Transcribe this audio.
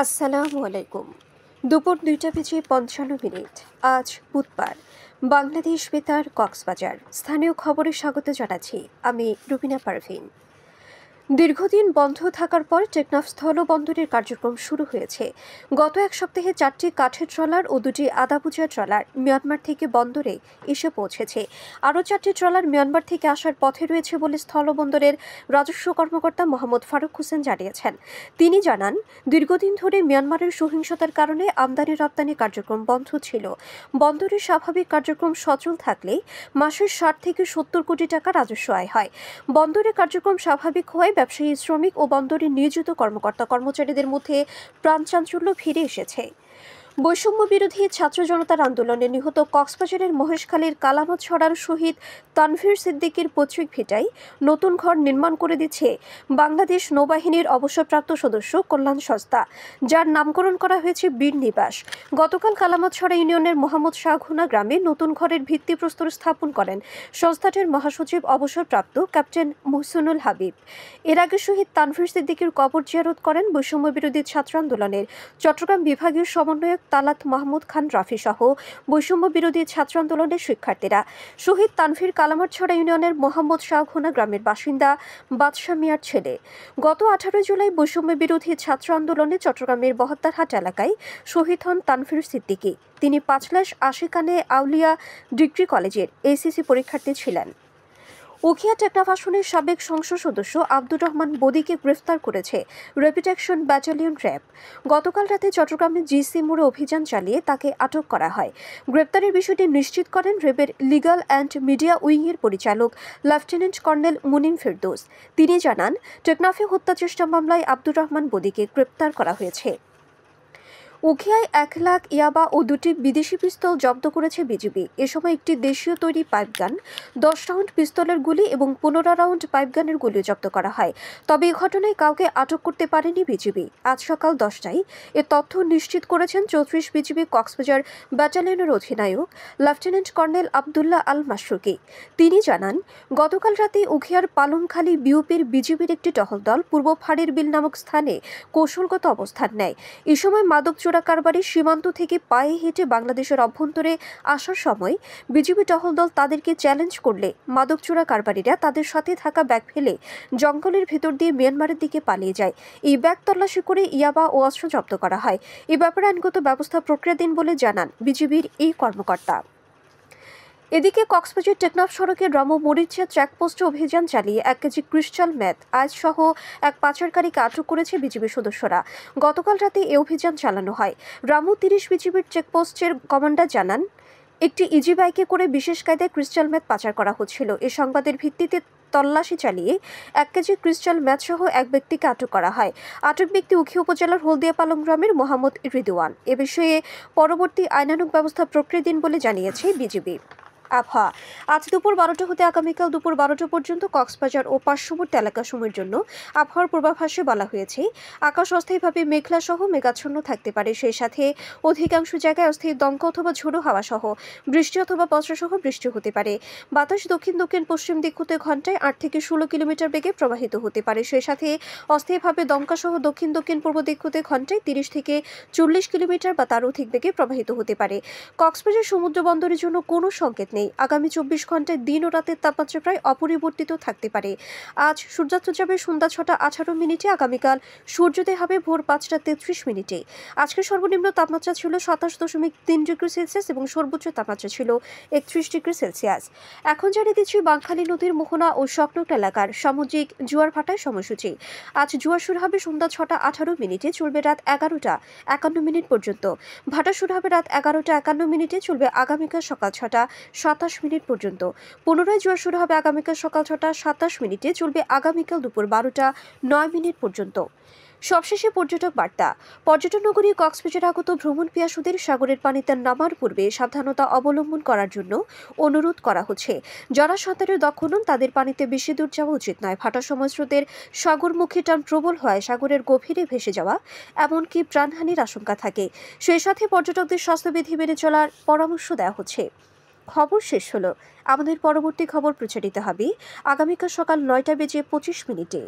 আসসালামু আলাইকুম। দুপুর ২টা বেজে ৫৫ আজ বুধবার। বাংলাদেশ বেতার কক্সবাজার স্থানীয় খবরে স্বাগত জানাচ্ছি আমি রুবিনা পারভিন। দীর্ঘদিন বন্ধ থাকার পর টেকনাফ স্থলবন্দরের কার্যক্রম শুরু হয়েছে। গত এক সপ্তাহে 4টি কাঠের ট্রলার ও 2টি আদাবুজা ট্রলার মিয়ানমার থেকে বন্দরে এসে পৌঁছেছে। আরও 4টি ট্রলার মিয়ানমার থেকে আসার পথে রয়েছে বলে স্থলবন্দরের রাজস্ব কর্মকর্তা মোহাম্মদ ফারুক হোসেন জানিয়েছেন। তিনি জানান, দীর্ঘদিন ধরে মিয়ানমারের সহিংসতার কারণে আমদানি রপ্তানি কার্যক্রম বন্ধ ছিল। বন্দরের স্বাভাবিক কার্যক্রম সচল থাকলে মাসের 60 থেকে 70 কোটি টাকা রাজস্ব আয় হয়। বন্দরের কার্যক্রম স্বাভাবিক হওয়ায় ব্যবসায়ী, শ্রমিক ও বন্দরে নিয়োজিত কর্মকর্তা কর্মচারীদের মধ্যে প্রাণচাঞ্চল্য ফিরে এসেছে। বৈষম্য বিরোধী ছাত্র জনতার আন্দোলনে নিহত কক্সবাজারের মহেশখালীর কালামত ছড়ার শহীদ তানভীর সিদ্দিকীর পৈতৃক ভিটায় নতুন ঘর নির্মাণ করে দিচ্ছে বাংলাদেশ নৌবাহিনীর অবসরপ্রাপ্ত সদস্য কল্যাণ সংস্থা, যার নামকরণ করা হয়েছে বীর নিবাস। গতকাল কালামত ছড়া ইউনিয়নের মোহাম্মদ শাহঘুনা গ্রামে নতুন ঘরের ভিত্তিপ্রস্তর স্থাপন করেন সংস্থাটির মহাসচিব অবসরপ্রাপ্ত ক্যাপ্টেন মুহসিনুল হাবিব। এর আগে শহীদ তানভীর সিদ্দিকীর কবর জিয়ারত করেন বৈষম্য বিরোধী ছাত্র আন্দোলনের চট্টগ্রাম বিভাগীয় সমন্বয়ক তালাত মাহমুদ খান রাফি সহ বৈষম্য বিরোধী ছাত্র আন্দোলনের শিক্ষার্থীরা। শহীদ তানভীর কালামারছড়া ইউনিয়নের মোহাম্মদ শাহঘুনা গ্রামের বাসিন্দা বাদশা মিয়ার ছেলে। গত 18 জুলাই বৈষম্য বিরোধী ছাত্র আন্দোলনে চট্টগ্রামের বহদ্দারহাট এলাকায় শহীদ হন তানভীর সিদ্দিকী। তিনি 5 আশিকানে আউলিয়া ডিগ্রি কলেজের এসিসি পরীক্ষার্থী ছিলেন। উখিয়া টেকনাফ আসনের সাবেক সংসদ সদস্য আব্দুর রহমান বদিকে গ্রেফতার করেছে র্যাপিড অ্যাকশন ব্যাটালিয়ন র্যাব। গতকাল রাতে চট্টগ্রামে জিসি মোড়ে অভিযান চালিয়ে তাকে আটক করা হয়। গ্রেপ্তারের বিষয়টি নিশ্চিত করেন র্যাবের লিগ্যাল অ্যান্ড মিডিয়া উইংয়ের পরিচালক লেফটেন্যান্ট কর্নেল মুনিম ফেরদৌস। তিনি জানান, টেকনাফে হত্যা চেষ্টা মামলায় আব্দুর রহমান বদিকে গ্রেপ্তার করা হয়েছে। উখিয়ায় 1 লাখ ইয়াবা ও 2টি বিদেশি পিস্তল জব্দ করেছে বিজিবি। এ সময় একটি দেশীয় তৈরি পাইপগান, 10 রাউন্ড পিস্তলের গুলি এবং 15 রাউন্ড পাইপগানের গুলি জব্দ করা হয়। তবে এই ঘটনায় কাউকে আটক করতে পারেনি বিজিবি। আজ সকাল 10টায় এ তথ্য নিশ্চিত করেছেন 34 বিজিবি কক্সবাজার ব্যাটালিয়নের অধিনায়ক লেফটেন্যান্ট কর্নেল আবদুল্লাহ আল মাশরুকি। তিনি জানান, গতকাল রাতে উখিয়ার পালংখালী বিউপির বিজিবির একটি টহল দল পূর্ব ফাড়ির বিল নামক স্থানে কৌশলগত অবস্থান নেয়। এ সময় মাদক কারবারি সীমান্ত থেকে পায়ে হেঁটে বাংলাদেশের অভ্যন্তরে আসার সময় বিজিবি টহল দল তাদেরকে চ্যালেঞ্জ করলে মাদক চোরা কারবারিরা তাদের সাথে থাকা ব্যাগ ফেলে জঙ্গলের ভেতর দিয়ে মিয়ানমারের দিকে পালিয়ে যায়। এই ব্যাগ তল্লাশি করে ইয়াবা ও অস্ত্র জব্দ করা হয়। এ ব্যাপারে আইনগত ব্যবস্থা প্রক্রিয়াধীন বলে জানান বিজিবির এই কর্মকর্তা। এদিকে কক্সবাজার টেকনাফ সড়কের রামু মরিচিয়া চেকপোস্টে অভিযান চালিয়ে 1 কেজি ক্রিস্টাল মেথ আইস সহ এক পাচারকারীকে আটক করেছে বিজিবি সদস্যরা। গতকাল রাতে এই অভিযান চালানো হয়। রামু 30 বিজিবির চেকপোস্টের কমান্ডার জানান, একটি ইজি বাইকে করে বিশেষ কায়দায় ক্রিস্টাল মেথ পাচার করা হচ্ছিল। এ সংবাদের ভিত্তিতে তল্লাশি চালিয়ে 1 কেজি ক্রিস্টাল মেথ সহ এক ব্যক্তিকে আটক করা হয়। আটক ব্যক্তি উখিয়া উপজেলার হলদিয়া পালং গ্রামের মোহাম্মদ রিদওয়ান। এ বিষয়ে পরবর্তী আইনানুগ ব্যবস্থা প্রক্রিয়াধীন বলে জানিয়েছে বিজিবি। আবহাওয়া, আজ দুপুর 12টা হতে আগামীকাল দুপুর 12টা পর্যন্ত কক্সবাজার ও পার্শ্ববর্তী এলাকাসমূহের জন্য আবহাওয়ার পূর্বাভাসে বলা হয়েছে, আকাশ অস্থায়ীভাবে মেঘলা সহ মেঘাচ্ছন্ন থাকতে পারে। সেই সাথে অধিকাংশ জায়গায় অস্থায়ী দমকা অথবা ঝোড়ো হাওয়া সহ বৃষ্টি অথবা বজ্র সহ বৃষ্টি হতে পারে। বাতাস দক্ষিণ দক্ষিণ পশ্চিম দিক হতে ঘন্টায় 8 থেকে 16 কিলোমিটার বেগে প্রবাহিত হতে পারে। সেই সাথে অস্থায়ীভাবে দমকা সহ দক্ষিণ দক্ষিণ পূর্ব দিক হতে ঘন্টায় 30 থেকে 40 কিলোমিটার বা তার অধিক বেগে প্রবাহিত হতে পারে। কক্সবাজার সমুদ্র বন্দরের জন্য কোনো সংকেত নেই। আগামী 24 ঘন্টায় দিন ও রাতের তাপমাত্রা প্রায় অপরিবর্তিত থাকতে পারে। আজ সূর্যাস্ত যাবে সন্ধ্যা 6টা 18 মিনিটে, আগামীকাল সূর্যোদয় হবে ভোর 5টা 33 মিনিটে। আজকের সর্বনিম্ন তাপমাত্রা ছিল 27.3 ডিগ্রি সেলসিয়াস এবং সর্বোচ্চ তাপমাত্রা ছিল 31 ডিগ্রি সেলসিয়াস। এখন জানিয়ে দিচ্ছি বাঁকখালী নদীর মোহনা ও সকনট এলাকার সামুদ্রিক জোয়ার ভাটার সময়সূচি। আজ জোয়ার শুরু হবে সন্ধ্যা 6টা 18 মিনিটে, চলবে রাত 11টা 51 মিনিট পর্যন্ত। ভাটা শুরু হবে রাত 11টা 51 মিনিটে, চলবে আগামীকাল সকাল 6টা 27 মিনিট পর্যন্ত। পুনরায় জোয়ার শুরু হবে আগামীকাল সকাল 6টা 27 মিনিটে, চলবে আগামীকাল দুপুর 12টা 9 মিনিট পর্যন্ত। সবশেষে পর্যটক বার্তা। পর্যটন নগরী কক্সবাজার আগত ভ্রমণ পিয়াসুদের সাগরের পানিতে নামার পূর্বে সাবধানতা অবলম্বন করার জন্য অনুরোধ করা হচ্ছে। যারা সাঁতারে দক্ষ নন তাদের পানিতে বেশি দূর যাওয়া উচিত নয়। ভাটার সময় স্রোতের সাগরমুখী টান প্রবল হয় সাগরের গভীরে ভেসে যাওয়া, এমনকি প্রাণহানির আশঙ্কা থাকে। সেই সাথে পর্যটকদের স্বাস্থ্যবিধি মেনে চলার পরামর্শ দেওয়া হচ্ছে। খবর শেষ হলো। আমাদের পরবর্তী খবর প্রচারিত হবে আগামীকাল সকাল 9টা বেজে 25 মিনিটে।